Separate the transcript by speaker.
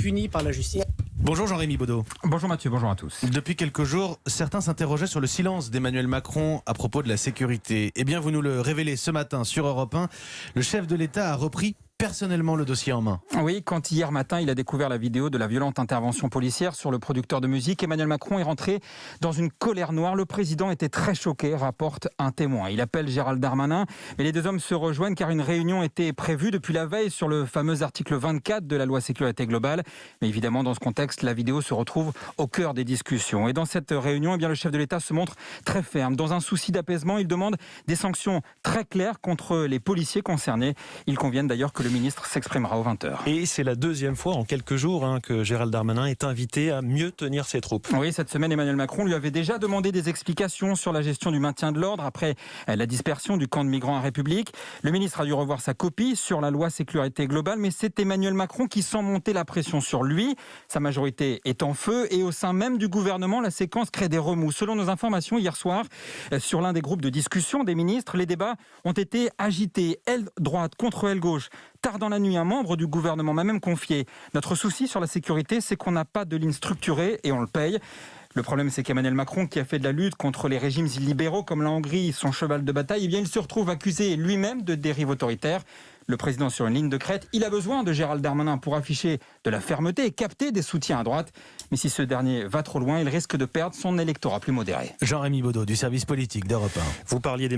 Speaker 1: puni par la justice.
Speaker 2: Bonjour Jean-Rémy Baudot.
Speaker 3: Bonjour Mathieu, bonjour à tous.
Speaker 2: Depuis quelques jours, certains s'interrogeaient sur le silence d'Emmanuel Macron à propos de la sécurité. Eh bien, vous nous le révélez ce matin sur Europe 1. Le chef de l'État a repris personnellement le dossier en main.
Speaker 3: Oui, quand hier matin, il a découvert la vidéo de la violente intervention policière sur le producteur de musique, Emmanuel Macron est rentré dans une colère noire. Le président était très choqué, rapporte un témoin. Il appelle Gérald Darmanin, mais les deux hommes se rejoignent car une réunion était prévue depuis la veille sur le fameux article 24 de la loi sécurité globale. Mais évidemment, dans ce contexte, la vidéo se retrouve au cœur des discussions. Et dans cette réunion, eh bien, le chef de l'État se montre très ferme. Dans un souci d'apaisement, il demande des sanctions très claires contre les policiers concernés. Il convient d'ailleurs que le ministre s'exprimera aux 20h.
Speaker 4: Et c'est la deuxième fois en quelques jours que Gérald Darmanin est invité à mieux tenir ses troupes.
Speaker 3: Oui, cette semaine, Emmanuel Macron lui avait déjà demandé des explications sur la gestion du maintien de l'ordre après la dispersion du camp de migrants à République. Le ministre a dû revoir sa copie sur la loi sécurité globale, mais c'est Emmanuel Macron qui sent monter la pression sur lui. Sa majorité est en feu et au sein même du gouvernement, la séquence crée des remous. Selon nos informations, hier soir, sur l'un des groupes de discussion des ministres, les débats ont été agités, aile droite contre aile gauche. Tard dans la nuit, un membre du gouvernement m'a même confié « Notre souci sur la sécurité, c'est qu'on n'a pas de ligne structurée et on le paye ». Le problème, c'est qu'Emmanuel Macron, qui a fait de la lutte contre les régimes illibéraux comme la Hongrie, son cheval de bataille, eh bien, il se retrouve accusé lui-même de dérive autoritaire. Le président sur une ligne de crête, il a besoin de Gérald Darmanin pour afficher de la fermeté et capter des soutiens à droite. Mais si ce dernier va trop loin, il risque de perdre son électorat plus modéré.
Speaker 2: Jean-Rémy Baudot du service politique d'Europe 1.
Speaker 4: Vous parliez des